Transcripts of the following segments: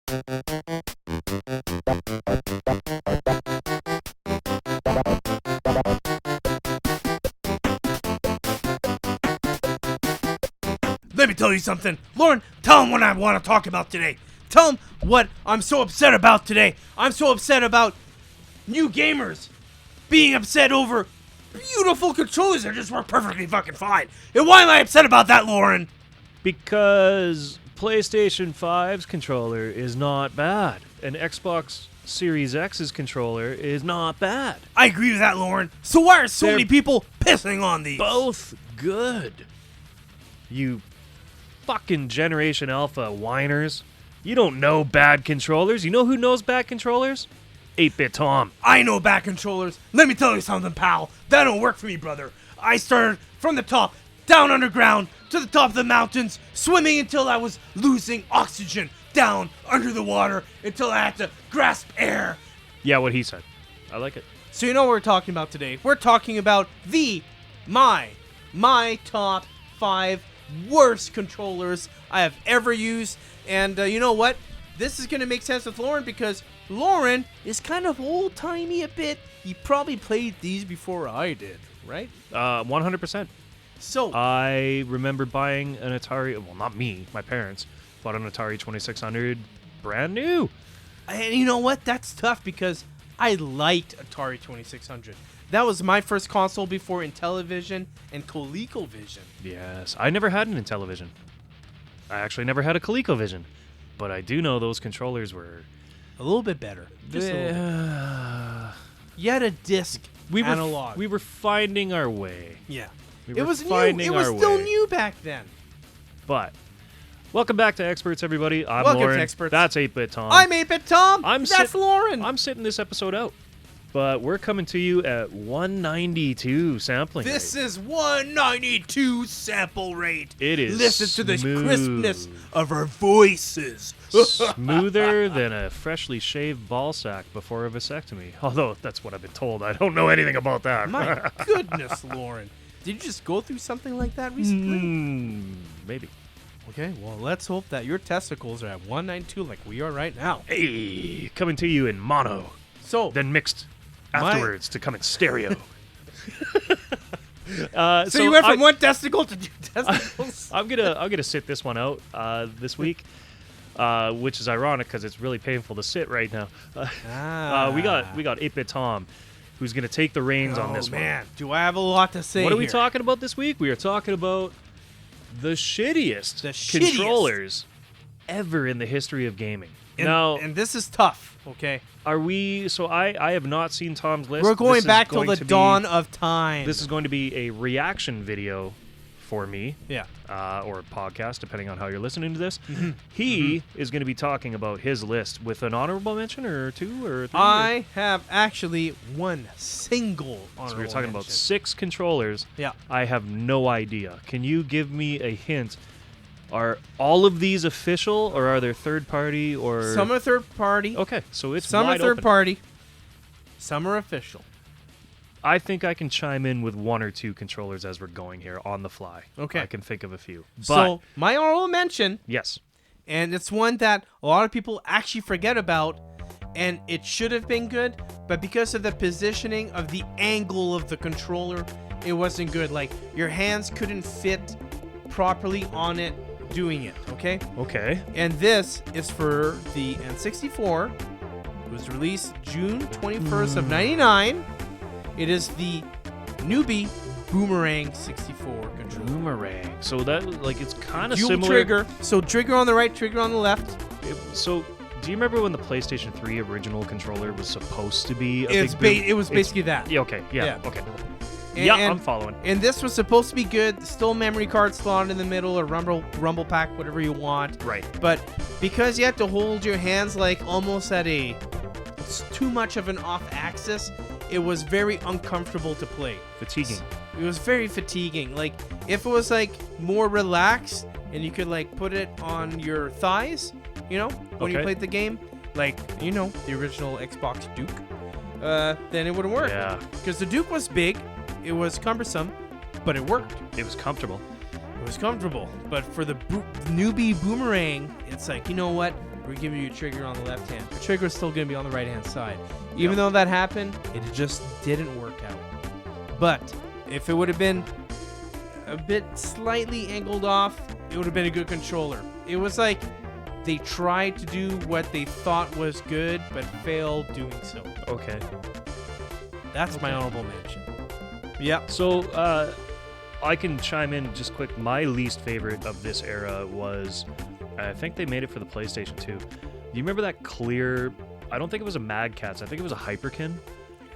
Let me tell you something. Loren, tell him what I want to talk about today. Tell him what I'm so upset about today. I'm so upset about new gamers being upset over beautiful controllers that just work perfectly fucking fine. And why am I upset about that, Loren? Because PlayStation 5's controller is not bad, and Xbox Series X's controller is not bad. I agree with that, Loren. So why are so many people pissing on these? Both good. You fucking Generation Alpha whiners. You don't know bad controllers. You know who knows bad controllers? 8-Bit Tom. I know bad controllers. Let me tell you something, pal. That don't work for me, brother. I started from the top, down underground, to the top of the mountains, swimming until I was losing oxygen, down under the water, until I had to grasp air. Yeah, what he said. I like it. So you know what we're talking about today? We're talking about my top 5 worst controllers I have ever used. And you know what? This is going to make sense with Loren because Loren is kind of old-timey a bit. He probably played these before I did, right? 100%. So I remember buying an Atari, well, not me, my parents bought an Atari 2600 brand new. And you know what? That's tough because I liked Atari 2600. That was my first console before Intellivision and ColecoVision. Yes, I never had an Intellivision. I actually never had a ColecoVision, but I do know those controllers were a little bit better. Just a little bit. You had a disc analog. We were finding our way. Yeah. It was new. It was still new back then. But welcome back to Expurtz, everybody. I'm Welcome Loren. to Expurtz. That's 8-Bit Tom. I'm 8-Bit Tom. That's Loren. I'm sitting this episode out. But we're coming to you at 192 sampling This rate. is 192 sample rate. It is Listen to the smooth. crispness of our voices. Smoother than a freshly shaved ball sack before a vasectomy. Although, that's what I've been told. I don't know anything about that. My goodness, Loren. Did you just go through something like that recently? Maybe. Okay, well, let's hope that your testicles are at 192 like we are right now. Hey, coming to you in mono. So Then mixed afterwards to come in stereo. So you went from one testicle to 2 testicles? I'm gonna sit this one out this week, which is ironic because it's really painful to sit right now. We got 8-Bit Tom, who's gonna take the reins on this one. Oh man, do I have a lot to say? What are we here. talking about this week? We are talking about the shittiest controllers ever in the history of gaming. And this is tough, okay? Are we... So I have not seen Tom's list. We're going back till the dawn of time. This is going to be a reaction video for me. Yeah. Or a podcast, depending on how you're listening to this. He is going to be talking about his list with an honorable mention or 2 or 3. I have actually one single honorable So we're talking mention. about 6 controllers. Yeah. I have no idea. Can you give me a hint? Are all of these official, or are there third party, or Some are third party. Okay, so it's Some wide are third open. party. Some are official. I think I can chime in with 1 or 2 controllers as we're going here on the fly. Okay. I can think of a few. But So my honorable mention, yes, and it's one that a lot of people actually forget about, and it should have been good, but because of the positioning of the angle of the controller, it wasn't good. Like, your hands couldn't fit properly on it doing it, okay? Okay. And this is for the N64. It was released June 21st of 99. It is the Newbie Boomerang 64 controller. Boomerang. So that, like, it's kind of Dual similar. trigger. So trigger on the right, trigger on the left. So, do you remember when the PlayStation 3 original controller was supposed to be a It was basically that. Yeah, okay. Yeah. Okay. And I'm following. And this was supposed to be good. Still memory card slot in the middle, or rumble pack, whatever you want. Right. But because you had to hold your hands like almost at it's too much of an off axis, it was very uncomfortable to play. Fatiguing. It was very fatiguing. Like, if it was like more relaxed and you could like put it on your thighs, you know, when you played the game, like, you know, the original Xbox Duke, then it wouldn't work. Yeah. Because the Duke was big, it was cumbersome, but it worked. It was comfortable. It was comfortable. But for the Newbie Boomerang, it's like, you know what? we're giving you a trigger on the left hand. The trigger is still going to be on the right hand side. Even though that happened, it just didn't work out. But if it would have been a bit slightly angled off, it would have been a good controller. It was like they tried to do what they thought was good, but failed doing so. Okay. That's my honorable mention. Yep. So, I can chime in just quick. My least favorite of this era was, I think they made it for the PlayStation 2. You remember that clear, I don't think it was a Mad Catz, I think it was a Hyperkin.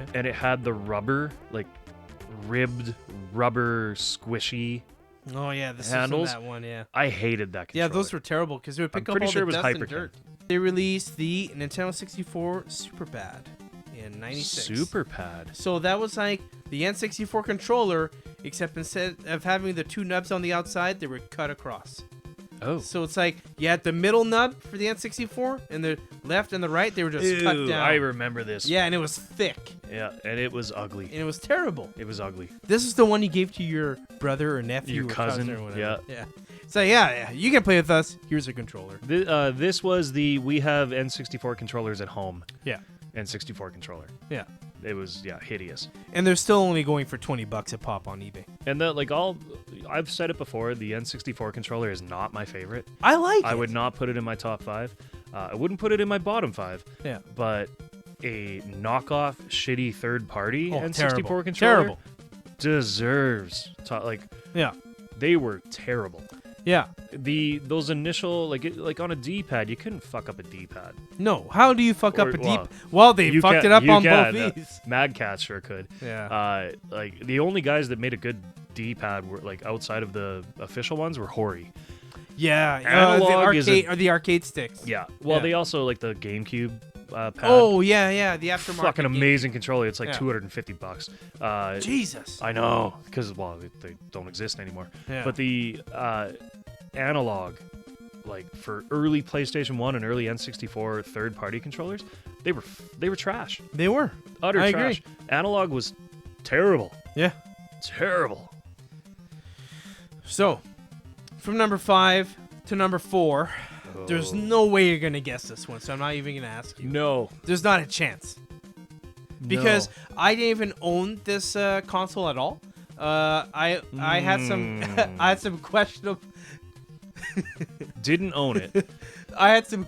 Okay. And it had the rubber, like ribbed rubber squishy Oh yeah, this handles. is that one, yeah. I hated that controller. Yeah, those were terrible because it would pick up all the dust and dirt. They released the Nintendo 64 Super Pad in '96. Super Pad. So that was like the N64 controller, except instead of having the two nubs on the outside, they were cut across. Oh. So it's like you had the middle nub for the N64, and the left and the right, they were just cut down. I remember this. Yeah, and it was thick. Yeah, and it was ugly. And it was terrible. It was ugly. This is the one you gave to your brother or nephew Your or cousin, or whatever. yeah. Yeah. So yeah, you can play with us. Here's a controller. This was we have N64 controllers at home. Yeah. N64 controller. Yeah. It was hideous. And they're still only going for $20 a pop on eBay. And I've said it before, the N64 controller is not my favorite. I like it. I would not put it in my top 5. I wouldn't put it in my bottom 5. Yeah. But a knockoff, shitty third-party N64 terrible. controller Terrible. deserves yeah. They were terrible. Yeah. Those initial like on a D-pad, you couldn't fuck up a D-pad. No. How do you fuck up a well, Well, they you fucked can- it up you on can. both these. Mad Catz sure could. Yeah. Like the only guys that made a good D-pad were like outside of the official ones were Hori. Yeah. Analog the arcade sticks. Yeah. Well, Yeah. they also like the GameCube pad. Oh yeah. The aftermarket. Fucking amazing controller. It's like Yeah. $250. Jesus. I know, because they don't exist anymore. Yeah. But the analog, like for early PlayStation 1 and early N64 third-party controllers, they were trash. They were. Utter I trash. agree. Analog was terrible. Yeah. Terrible. So, from number 5 to number 4, there's no way you're gonna guess this one. So I'm not even gonna ask you. No. There's not a chance. Because I didn't even own this console at all. I had some I had some questionable. Didn't own it. I had some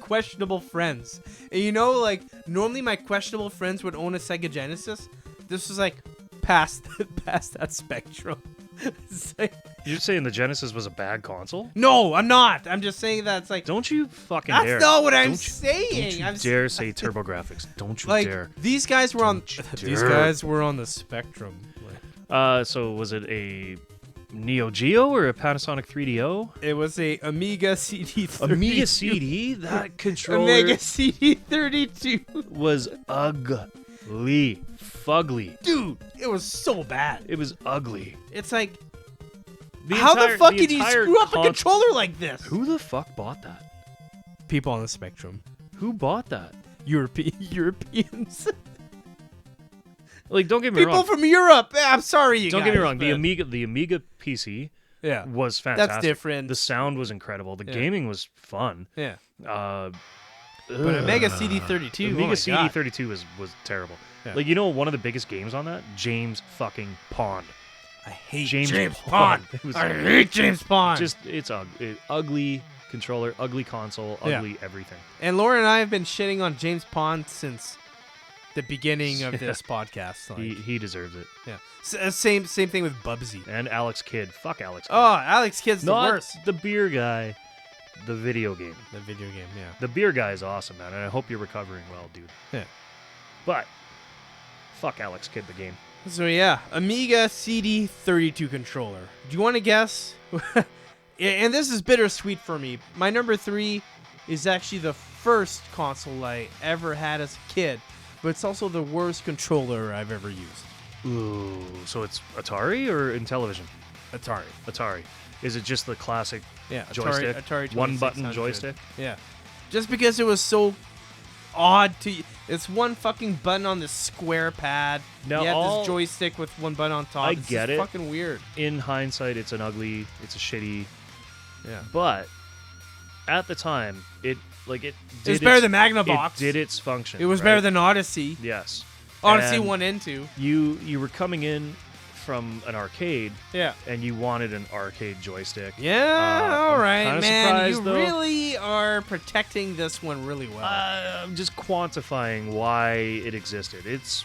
questionable friends, and like normally my questionable friends would own a Sega Genesis. This was like past that spectrum. It's like, You're saying the Genesis was a bad console? no, I'm not. I'm just saying that it's like Don't you fucking that's dare. not what I'm Don't saying. you dare say TurboGrafx. Don't you like dare. these guys were on Don't you these dare. guys were on the spectrum. So was it a Neo Geo or a Panasonic 3DO? It was a Amiga CD32. Amiga CD? That controller Amiga CD32. was ugly. Fugly. Dude, it was so bad. It was ugly. It's like, The how entire- the fuck the did you entire screw up a controller like this? Who the fuck bought that? People on the spectrum. Who bought that? Europeans. Like, don't get me People wrong. from Europe. I'm sorry, you Don't guys. get me wrong. but- The Amiga PC Yeah. was fantastic. That's different. The sound was incredible. The gaming was fun. Yeah. But Amiga CD32. Amiga oh my God. CD32 was terrible. Yeah. Like, one of the biggest games on that? James fucking Pond. I hate James James Pond. Pond. It was I hate James Pond. it's ugly controller, ugly console, Yeah. ugly everything. And Laura and I have been shitting on James Pond since the beginning of this podcast. Like, He deserves it. yeah. Same thing with Bubsy. And Alex Kidd. Fuck Alex Kidd. Oh, Alex Kidd's the Not worst. the beer guy. The video game. The video game, yeah. The beer guy is awesome, man, and I hope you're recovering well, dude. Yeah. But fuck Alex Kidd, the game. So yeah, Amiga CD32 controller. Do you want to guess? And this is bittersweet for me. My number 3 is actually the first console I ever had as a kid, but it's also the worst controller I've ever used. Ooh, so it's Atari or Intellivision? Atari. Is it just the classic Yeah, joystick? Atari One button 2600. joystick? Yeah. Just because it was so odd to it's one fucking button on this square pad. Now, you have all- this joystick with one button on top. I It's get just it. fucking weird. In hindsight, it's a shitty. Yeah. But at the time, it Like It was better than Magnavox. It did its function. It was better than Odyssey. Yes. Odyssey And 1 and 2. You were coming in from an arcade. Yeah. And you wanted an arcade joystick. Yeah, all right, I'm man. You though. really are protecting this one really well. I'm just quantifying why it existed. It's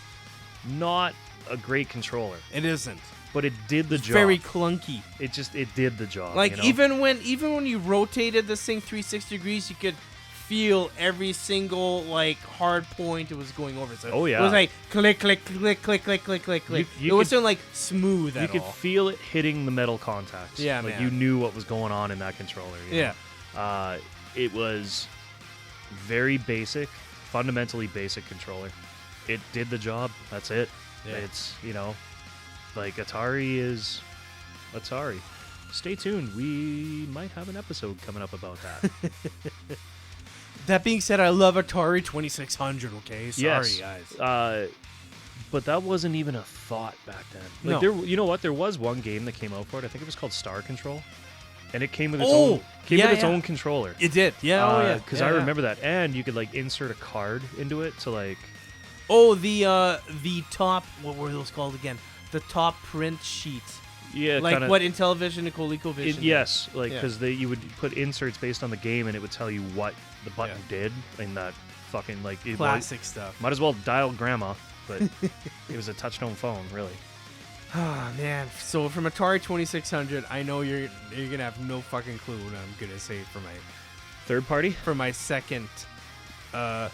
not a great controller. It isn't. But it did the job. Very clunky. It did the job. Like, you know? even when you rotated this thing 360 degrees, you could feel every single like hard point it was going over. So oh yeah. It was like click, click, click, click, click, click, click, click. It wasn't like smooth at all. You could feel it hitting the metal contacts. Yeah, like man. you knew what was going on in that controller. You know? It was very basic, fundamentally basic controller. It did the job. That's it. Yeah. It's, like Atari is Atari. Stay tuned. We might have an episode coming up about that. That being said, I love Atari 2600, okay? Sorry, yes. guys. But that wasn't even a thought back then. Like you know what? There was one game that came out for it. I think it was called Star Control. And it came with its own controller. It did. Yeah, Because I remember that. And you could like insert a card into it to like the top, what were those called again? The top print sheets. Yeah, like kinda, what Intellivision and ColecoVision. Yes, like because you would put inserts based on the game, and it would tell you what the button did in that fucking like classic stuff. Might as well dial grandma, but it was a touch-tone phone, really. Oh man! So from Atari 2600, I know you're gonna have no fucking clue what I'm gonna say for my third party. For my second.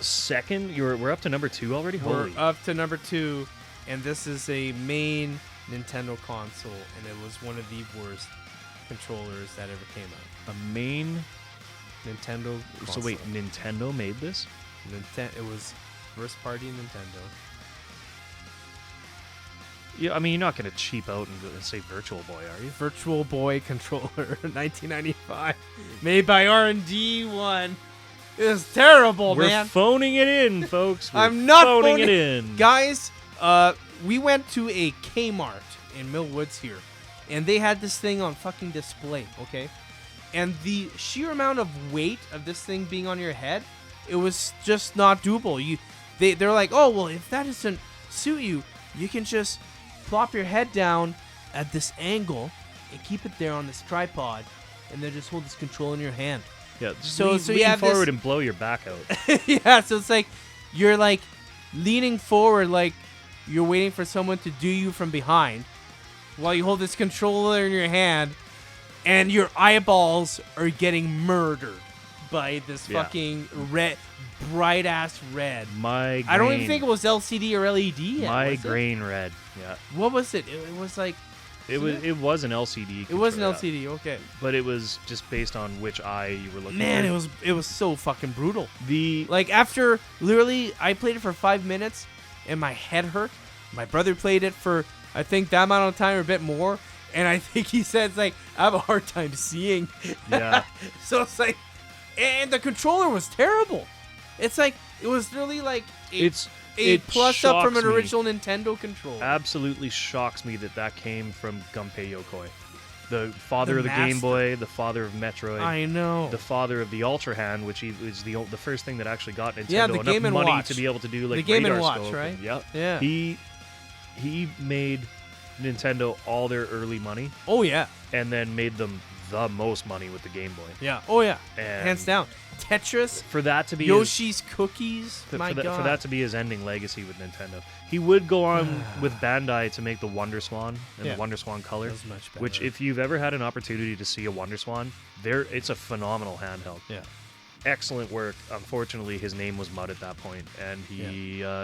Second? We're up to number 2 already. We're up to number 2. And this is a main Nintendo console, and it was one of the worst controllers that ever came out. A main Nintendo console. So wait, Nintendo made this? It was first party Nintendo. Yeah, I mean, you're not going to cheap out and say Virtual Boy, are you? Virtual Boy controller, 1995, made by R&D 1. It was terrible, man. We're phoning it in, folks. I'm not phoning it in. Guys, we went to a Kmart in Mill Woods here, and they had this thing on fucking display, okay? And the sheer amount of weight of this thing being on your head, it was just not doable. They're like, oh, well, if that doesn't suit you, you can just plop your head down at this angle and keep it there on this tripod, and then just hold this control in your hand. Yeah, so you have forward and blow your back out. Yeah, so it's like you're like leaning forward like you're waiting for someone to do you from behind while you hold this controller in your hand, and your eyeballs are getting murdered by this fucking red, bright ass red. I don't even think it was LCD or LED yet. Migraine red. Yeah. What was it? It was like It was an LCD. It was an LCD, okay. But it was just based on which eye you were looking at. Man, it was so fucking brutal. Like after literally I played it for 5 minutes and my head hurt. My brother played it for I think that amount of time or a bit more, and I think he said it's like I have a hard time seeing. Yeah. So it's like, and the controller was terrible. It's like it was really like a plus up from an original Nintendo controller. Absolutely shocks me that came from Gunpei Yokoi, the father of the Game Boy, the father of Metroid. I know. The father of the Ultra Hand, which is the first thing that actually got Nintendo the Game enough and money Watch. to be able to do like the Game radar and Watch, scope. right? Yep. Yeah. He made Nintendo all their early money. Oh yeah. And then made them the most money with the Game Boy. Yeah. Oh yeah. And hands down. Tetris, for that to be Yoshi's Cookies. For God. that to be his ending legacy with Nintendo. He would go on with Bandai to make the Wonder Swan and the Wonder Swan Color, that was much better. which if you've ever had an opportunity to see a Wonder Swan, it's a phenomenal handheld. Yeah. Excellent work. Unfortunately, his name was mud at that point, and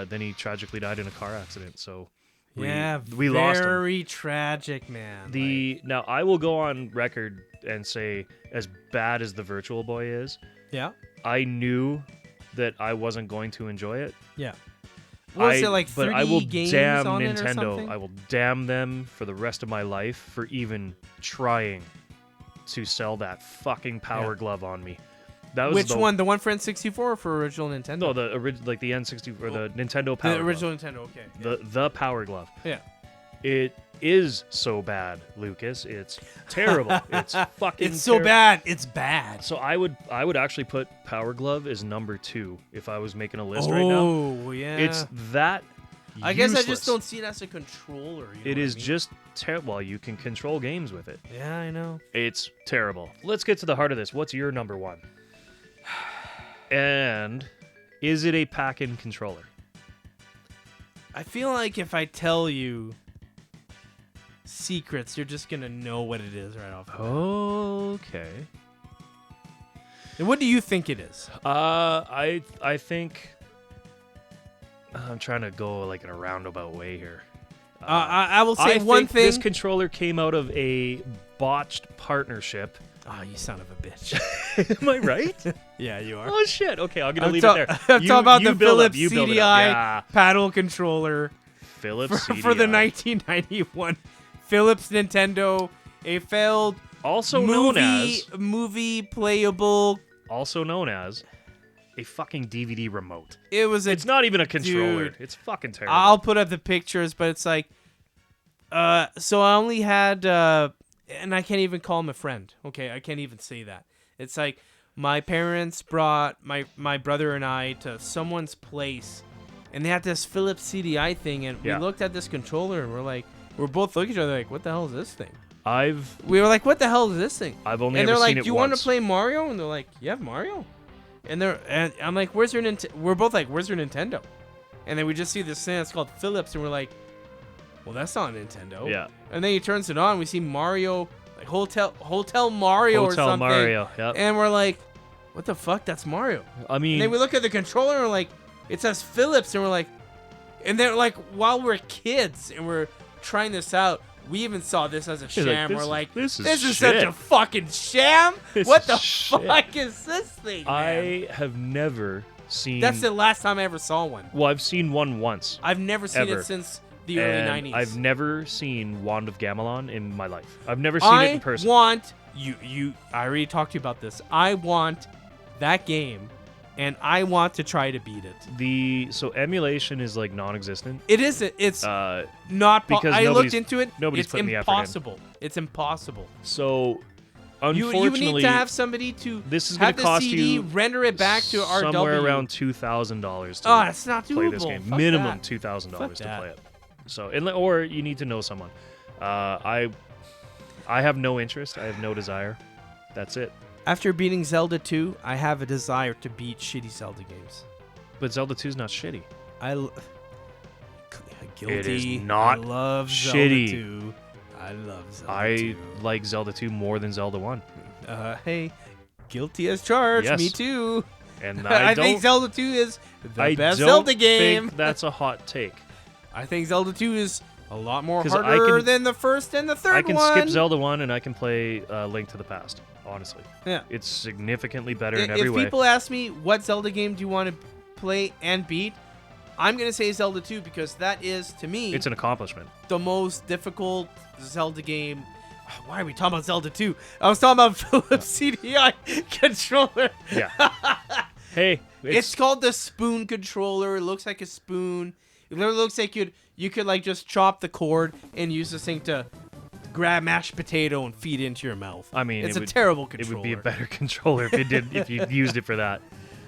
then he tragically died in a car accident. So we lost him. Very tragic, man. Now I will go on record and say, as bad as the Virtual Boy is, I knew that I wasn't going to enjoy it. Yeah. Was it like 3D but I will games damn on Nintendo. it or something? I will damn them for the rest of my life for even trying to sell that fucking Power Glove on me. That was Which one? The one for N64 or for original Nintendo? No, the original, like the N64 or the Nintendo Power. The original Glove. Nintendo. Okay. The Power Glove. Yeah. It is so bad, Lucas. It's terrible. It's fucking It's so bad. It's bad. So I would actually put Power Glove as number 2 if I was making a list right now. Oh, yeah. It's that I guess I useless. just don't see it as a controller. You know It what is I mean? just well, you can control games with it. Yeah, I know. It's terrible. Let's get to the heart of this. What's your number 1? And is it a pack-in controller? I feel like if I tell you secrets, you're just gonna know what it is right off the bat. Okay. And what do you think it is? I think I'm trying to go like in a roundabout way here. I will say I one think thing. This controller came out of a botched partnership. Oh, you son of a bitch. Am I right? Yeah, you are. Oh shit. Okay, I'm gonna I'm leave ta- it there. I'm talking about you the build up, Philips you build it CDI up. Yeah. paddle controller Philips CDI. for the 1991 Philips Nintendo, a failed also known movie playable. also known as a fucking DVD remote. It was a. It's not even a controller. Dude, It's fucking terrible. I'll put up the pictures, but it's like, so I only had, and I can't even call him a friend. Okay, I can't even say that. It's like my parents brought my brother and I to someone's place, and they had this Philips CDI thing, and we looked at this controller, and we're both looking at each other like, what the hell is this thing? We were like, what the hell is this thing? I've only and ever they're seen like, it do you once. want to play Mario? And they're like, you have Mario? And I'm like, where's your Nintendo? We're both like, where's your Nintendo? And then we just see this thing that's called Philips, and we're like, well, that's not Nintendo. Yeah. And then he turns it on, we see Mario, like Hotel Mario or Hotel something. Mario, yep. And we're like, what the fuck? That's Mario. I mean, And then we look at the controller, and we're like, it says Philips, and we're like, and then like while we're kids and we're trying this out, we even saw this as a sham. We're like, this is such shit. a fucking sham. This What is the shit. fuck is this thing, man? I have never seen. That's the last time I ever saw one. Well, I've seen one once. I've never seen Ever. it since the early and 90s. I've never seen Wand of Gamelon in my life. I've never seen it in person. I want I already talked to you about this. I want that game, and I want to try to beat it. So emulation is like non-existent. It isn't. It's not. because I looked nobody's- into it. nobody's It's putting the effort in. impossible. It's impossible. So You unfortunately, need to have somebody to this is have gonna the cost CD, you render it back to RW. somewhere around $2,000 to Oh, it's not play doable. this game. Fuck Minimum that. $2,000 Fuck to that. play it. So, or you need to know someone. I have no interest. I have no desire. That's it. After beating Zelda 2, I have a desire to beat shitty Zelda games. But Zelda 2 is not shitty. Guilty. It is not I love shitty. Zelda 2. I love Zelda I 2. like Zelda 2 more than Zelda 1. Hey, guilty as charged. Yes. Me too. And I I think Zelda 2 is the I best don't Zelda game. think that's a hot take. I think Zelda 2 is a lot more 'Cause I harder can- than the first and the third I can one. skip Zelda 1 and I can play Link to the Past, honestly. Yeah. It's significantly better in every If way. people ask me what Zelda game do you want to play and beat, I'm going to say Zelda 2 because that is, to me, It's an accomplishment. the most difficult Zelda game. Why are we talking about Zelda 2? I was talking about Philips CDI controller. Yeah. Hey, It's called the spoon controller. It looks like a spoon. It literally looks like you could like just chop the cord and use this thing to grab mashed potato and feed it into your mouth. I mean, it's it a would- terrible It controller. would be a better controller if you used it for that.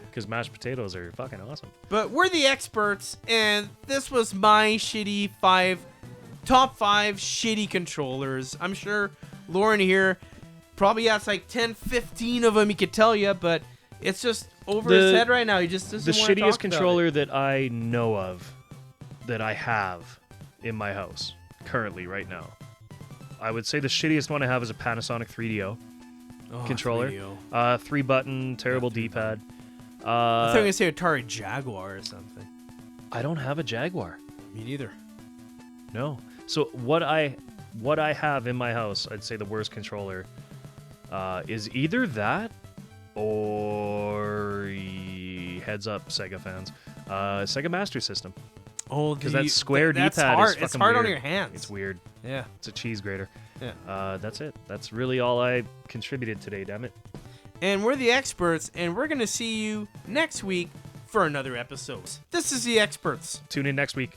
Because mashed potatoes are fucking awesome. But we're the experts, and this was my shitty top 5 shitty controllers. I'm sure Loren here probably has like 10, 15 of them he could tell you, but it's just over his head right now. He just doesn't The want to shittiest talk about controller that I know of, that I have in my house currently right now, I would say the shittiest one I have is a Panasonic 3DO controller. 3DO. 3-button, terrible D-pad. I thought you were going to say Atari Jaguar or something. I don't have a Jaguar. Me neither. No. So what I have in my house, I'd say the worst controller is either that or heads up Sega fans, Sega Master System. Oh, Because that square that's D-pad hard. is fucking It's hard weird. on your hands. It's weird. Yeah. It's a cheese grater. Yeah. That's it. That's really all I contributed today, damn it. And we're the experts, and we're going to see you next week for another episode. This is the Experts. Tune in next week.